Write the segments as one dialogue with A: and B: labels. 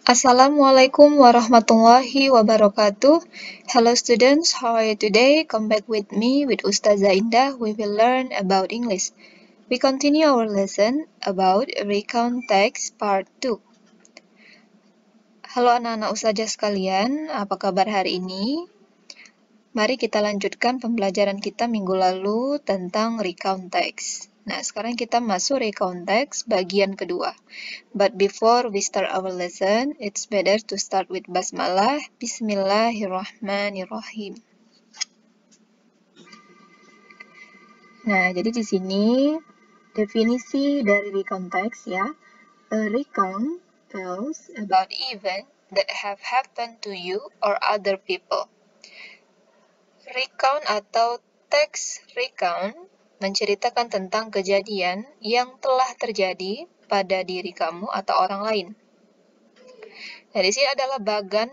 A: Assalamualaikum warahmatullahi wabarakatuh. Hello students, how are you today? Come back with me with Ustazah Indah. We will learn about English. We continue our lesson about recount text part 2. Halo anak-anak Ustazah sekalian, apa kabar hari ini? Mari kita lanjutkan pembelajaran kita minggu lalu tentang recount text. Nah, sekarang kita masuk recount text bagian kedua. But before we start our lesson, it's better to start with basmalah. Bismillahirrahmanirrahim. Nah, jadi di sini definisi dari recount text ya. A recount tells about event that have happened to you or other people. Recount atau text recount menceritakan tentang kejadian yang telah terjadi pada diri kamu atau orang lain. Nah, di sini adalah bagan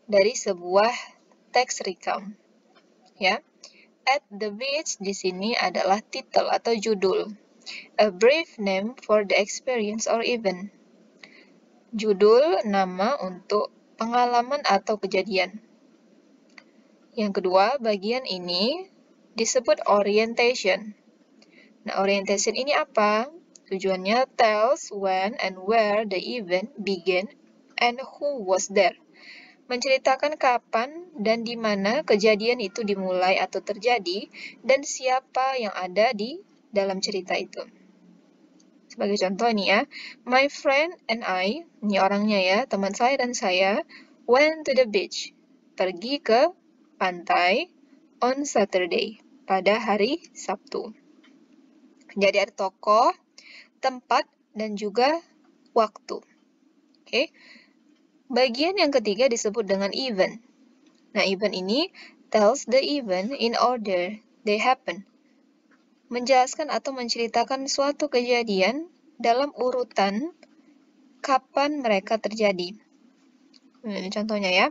A: dari sebuah text recount. Ya. At the beach di sini adalah titel atau judul. A brief name for the experience or event. Judul nama untuk pengalaman atau kejadian. Yang kedua, bagian ini disebut orientation. Nah, orientation ini apa? Tujuannya tells when and where the event began and who was there. Menceritakan kapan dan di mana kejadian itu dimulai atau terjadi dan siapa yang ada di dalam cerita itu. Sebagai contoh nih ya, my friend and I, ini orangnya ya, teman saya dan saya, went to the beach, pergi ke pantai on Saturday, pada hari Sabtu. Jadi ada tokoh, tempat, dan juga waktu. Oke. Bagian yang ketiga disebut dengan event. Nah, event ini tells the event in order they happen. Menjelaskan atau menceritakan suatu kejadian dalam urutan kapan mereka terjadi. Ini contohnya ya.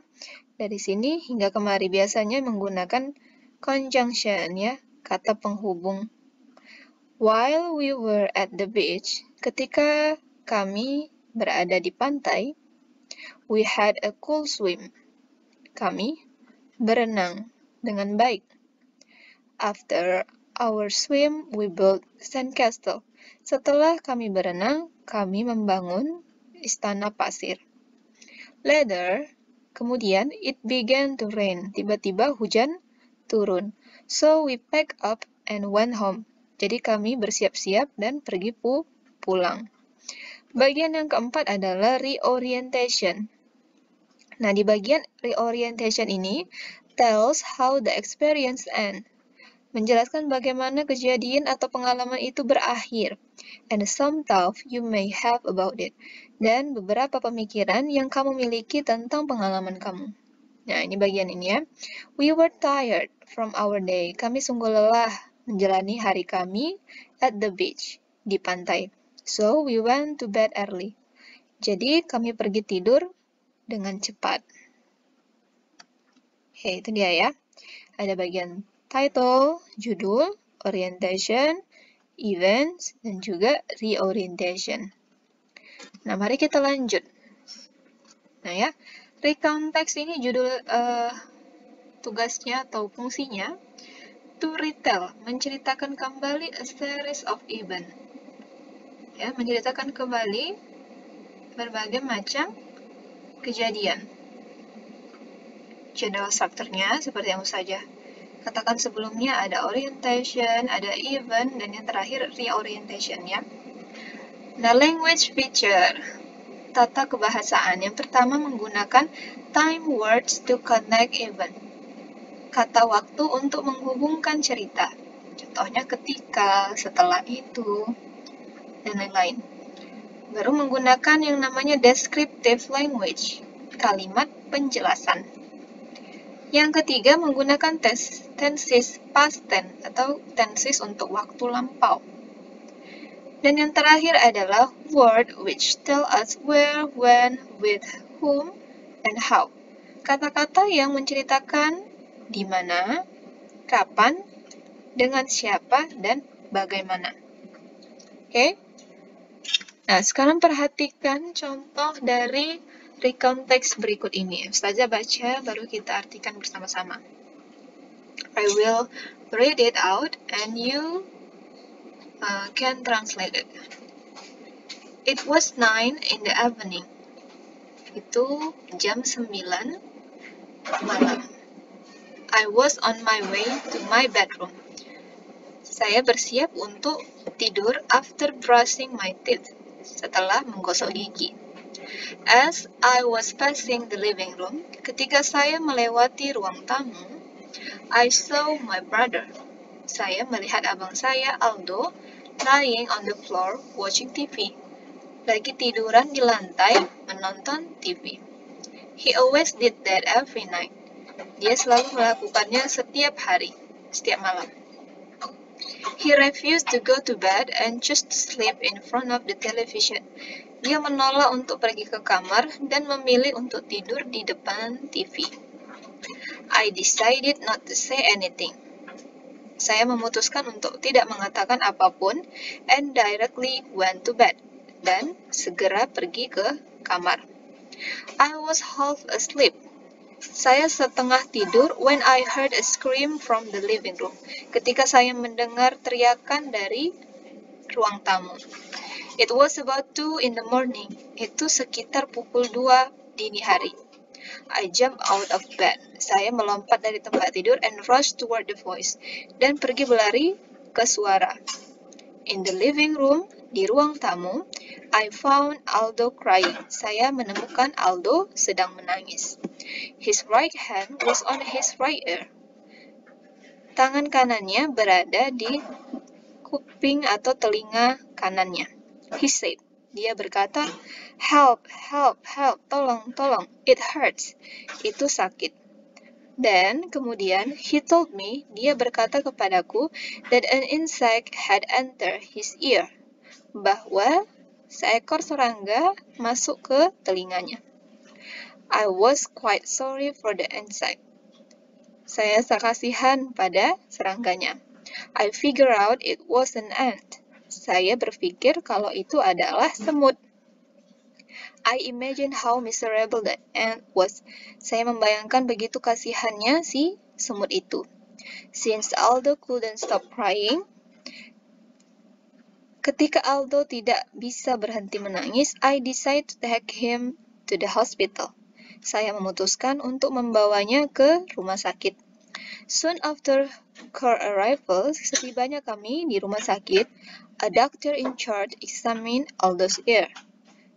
A: Dari sini hingga kemari biasanya menggunakan conjunction ya, kata penghubung. While we were at the beach, ketika kami berada di pantai, we had a cool swim. Kami berenang dengan baik. After our swim, we built sandcastle. Setelah kami berenang, kami membangun istana pasir. Later, kemudian, it began to rain. Tiba-tiba hujan turun. So we packed up and went home. Jadi kami bersiap-siap dan pergi pulang. Bagian yang keempat adalah reorientation. Nah, di bagian reorientation ini, tells how the experience end. Menjelaskan bagaimana kejadian atau pengalaman itu berakhir. And some thought you may have about it. Dan beberapa pemikiran yang kamu miliki tentang pengalaman kamu. Nah, ini bagian ini ya. We were tired from our day. Kami sungguh lelah menjalani hari kami at the beach, di pantai. So, we went to bed early. Jadi, kami pergi tidur dengan cepat. Oke, itu dia ya. Ada bagian title, judul, orientation, events, dan juga reorientation. Nah, mari kita lanjut. Nah ya, recount text ini judul tugasnya atau fungsinya to retell, menceritakan kembali a series of event. Ya, menceritakan kembali berbagai macam kejadian. General structure-nya seperti yang saja katakan sebelumnya, ada orientation, ada event, dan yang terakhir reorientation ya. Nah, language feature, tata kebahasaan. Yang pertama menggunakan time words to connect event. Kata waktu untuk menghubungkan cerita. Contohnya ketika, setelah itu, dan lain-lain. Baru menggunakan yang namanya descriptive language, kalimat penjelasan. Yang ketiga menggunakan tenses past tense atau tenses untuk waktu lampau. Dan yang terakhir adalah word which tell us where, when, with, whom, and how. Kata-kata yang menceritakan di mana, kapan, dengan siapa, dan bagaimana. Oke? Nah, sekarang perhatikan contoh dari recount teks berikut ini. Ustazah baca, baru kita artikan bersama-sama. I will read it out and you can translate it. It was 9 in the evening. Itu jam 9 malam. I was on my way to my bedroom. Saya bersiap untuk tidur after brushing my teeth, setelah menggosok gigi. As I was passing the living room, ketika saya melewati ruang tamu, I saw my brother. Saya melihat abang saya, Aldo, lying on the floor watching TV. Lagi tiduran di lantai menonton TV. He always did that every night. Dia selalu melakukannya setiap hari, setiap malam. He refused to go to bed and chose to sleep in front of the television. Dia menolak untuk pergi ke kamar dan memilih untuk tidur di depan TV. I decided not to say anything. Saya memutuskan untuk tidak mengatakan apapun and directly went to bed. Dan segera pergi ke kamar. I was half asleep. Saya setengah tidur when I heard a scream from the living room. Ketika saya mendengar teriakan dari ruang tamu. It was about 2 in the morning. Itu sekitar pukul 2 dini hari. I jumped out of bed. Saya melompat dari tempat tidur and rushed toward the voice. Dan pergi berlari ke suara. In the living room, di ruang tamu, I found Aldo crying. Saya menemukan Aldo sedang menangis. His right hand was on his right ear. Tangan kanannya berada di kuping atau telinga kanannya. He said, dia berkata, help, help, help, tolong, tolong, it hurts. Itu sakit. Dan kemudian, he told me, dia berkata kepadaku, that an insect had entered his ear. Bahwa seekor serangga masuk ke telinganya. I was quite sorry for the insect. Saya kasihan pada serangganya. I figure out it was an ant. Saya berpikir kalau itu adalah semut. I imagine how miserable the ant was. Saya membayangkan begitu kasihannya si semut itu. Since Aldo couldn't stop crying, ketika Aldo tidak bisa berhenti menangis, I decided to take him to the hospital. Saya memutuskan untuk membawanya ke rumah sakit. Soon after her arrival, setibanya kami di rumah sakit, a doctor in charge examined Aldo's ear.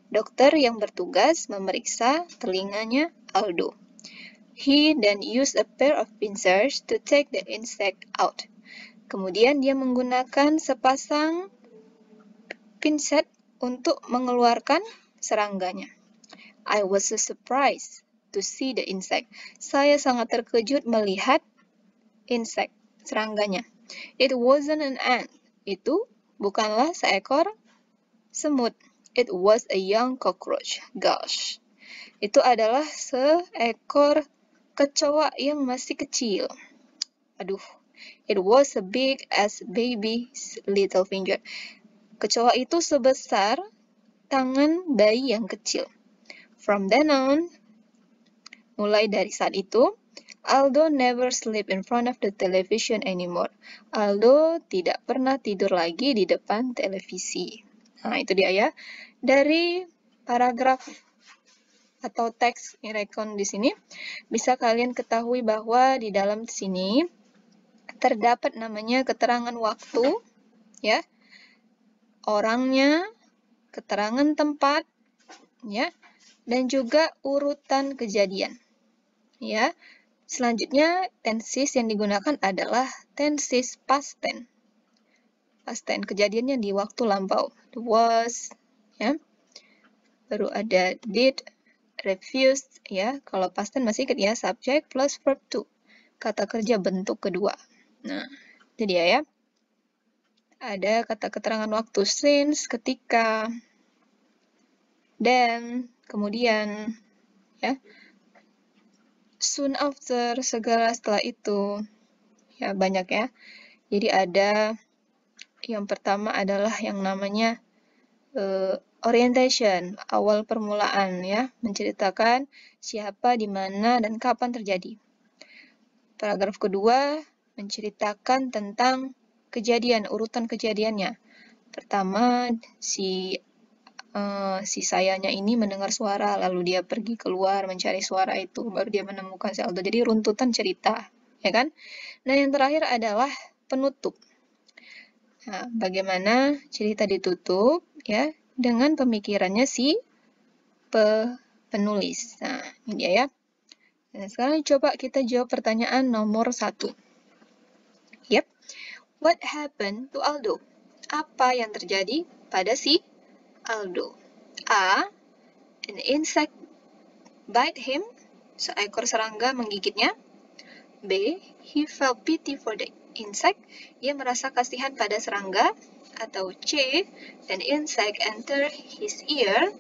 A: Dokter yang bertugas memeriksa telinganya Aldo. He then used a pair of pincers to take the insect out. Kemudian dia menggunakan sepasang pinset untuk mengeluarkan serangganya. I was so surprised to see the insect. Saya sangat terkejut melihat insect, serangganya. It wasn't an ant. Itu bukanlah seekor semut. It was a young cockroach. Gosh. Itu adalah seekor kecoa yang masih kecil. Aduh. It was as big as baby's little finger. Kecoa itu sebesar tangan bayi yang kecil. From then on, mulai dari saat itu, Aldo never sleep in front of the television anymore. Aldo tidak pernah tidur lagi di depan televisi. Nah, itu dia ya. Dari paragraf atau teks recount di sini, bisa kalian ketahui bahwa di dalam sini terdapat namanya keterangan waktu, ya, orangnya, keterangan tempat, ya, dan juga urutan kejadian. Ya. Selanjutnya, tenses yang digunakan adalah tenses past tense. Past tense, kejadiannya di waktu lampau. Was, ya. Baru ada did, refused, ya. Kalau past tense masih ingat ya, subject plus verb to. Kata kerja bentuk kedua. Nah, itu dia ya. Ada kata keterangan waktu since, ketika, then, kemudian, ya. Soon after, segera setelah itu. Ya, banyak ya. Jadi ada yang pertama adalah yang namanya orientation, awal permulaan ya, menceritakan siapa, di mana, dan kapan terjadi. Paragraf kedua menceritakan tentang kejadian, urutan kejadiannya. Pertama, si sayanya ini mendengar suara, lalu dia pergi keluar mencari suara itu, baru dia menemukan si Aldo. Jadi runtutan cerita, ya kan? Nah, yang terakhir adalah penutup. Nah, bagaimana cerita ditutup, ya, dengan pemikirannya si penulis. Nah, ini dia ya. Nah, sekarang coba kita jawab pertanyaan nomor 1. Yep. What happened to Aldo? Apa yang terjadi pada si Aldo? A. An insect bite him. Seekor serangga menggigitnya. B. He felt pity for the insect. Dia merasa kasihan pada serangga. Atau C. An insect entered his ear.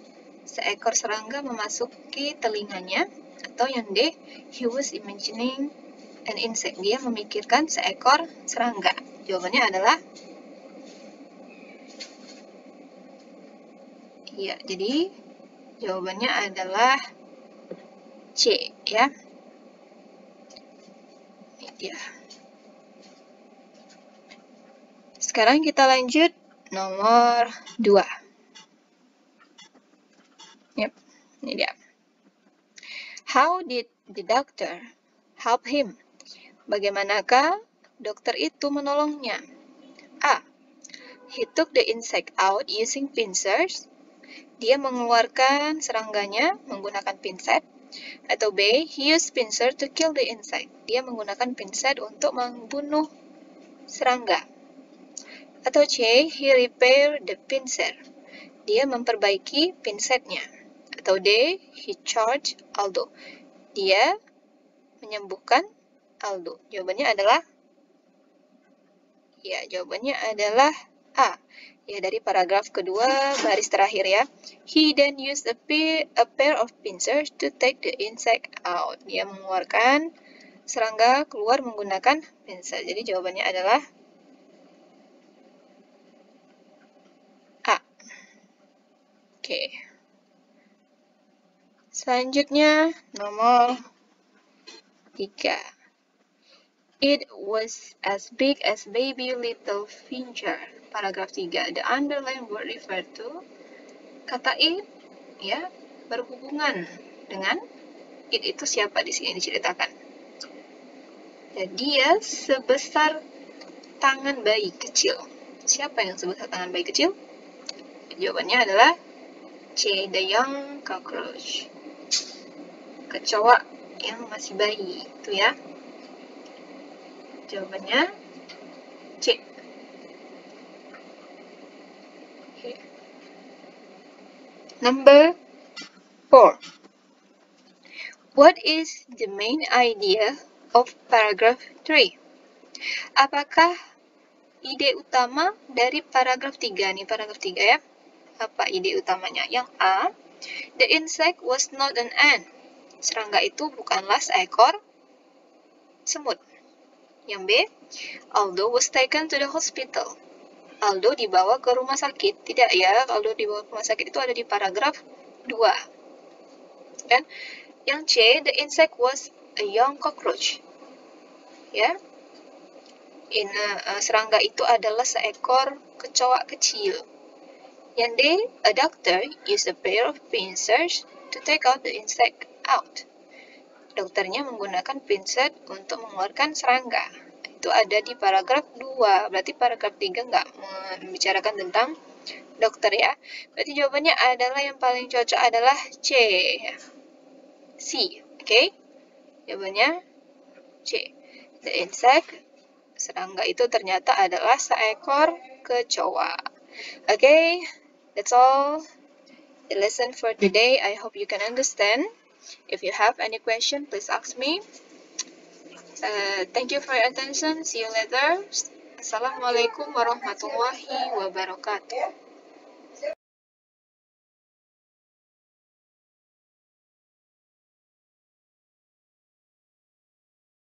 A: Seekor serangga memasuki telinganya. Atau yang D. He was imagining an insect. Dia memikirkan seekor serangga. Jawabannya adalah iya, jadi jawabannya adalah C ya. Ini dia. Sekarang kita lanjut nomor 2. Yep, ini dia. How did the doctor help him? Bagaimanakah dokter itu menolongnya? A. He took the insect out using pincers. Dia mengeluarkan serangganya menggunakan pinset. Atau B. He used pincer to kill the insect. Dia menggunakan pinset untuk membunuh serangga. Atau C. He repaired the pincer. Dia memperbaiki pinsetnya. Atau D. He charged Aldo. Dia menyembuhkan Aldo. Jawabannya adalah ya, jawabannya adalah A. Ya, dari paragraf kedua baris terakhir ya. He then used a pair of pincers to take the insect out. Dia mengeluarkan serangga keluar menggunakan pinset. Jadi jawabannya adalah A. Oke. Selanjutnya nomor 3. It was as big as baby little finger. Paragraf 3. The underlined word refer to. Kata it ya berhubungan dengan it itu siapa di sini diceritakan. Jadi ya sebesar tangan bayi kecil. Siapa yang sebesar tangan bayi kecil? Jawabannya adalah C. The young cockroach. Kecoa yang masih bayi itu ya. Jawabannya C. Okay. Number 4. What is the main idea of paragraph 3? Apakah ide utama dari paragraf 3 nih, paragraf 3 ya? Apa ide utamanya? Yang A, the insect was not an ant. Serangga itu bukanlah seekor semut. Yang B, Aldo was taken to the hospital. Aldo dibawa ke rumah sakit. Tidak ya, Aldo dibawa ke rumah sakit itu ada di paragraf 2. Dan yang C, the insect was a young cockroach. Ya. Serangga itu adalah seekor kecoa kecil. Yang D, a doctor used a pair of pincers to take out the insect out. Dokternya menggunakan pinset untuk mengeluarkan serangga. Itu ada di paragraf 2. Berarti paragraf 3 nggak membicarakan tentang dokter ya. Berarti jawabannya adalah yang paling cocok adalah C. C. Oke? Jawabannya C. The insect, serangga itu ternyata adalah seekor kecoa. Okay? That's all the lesson for today. I hope you can understand. If you have any question, please ask me. Thank you for your attention. See you later. Assalamualaikum warahmatullahi wabarakatuh.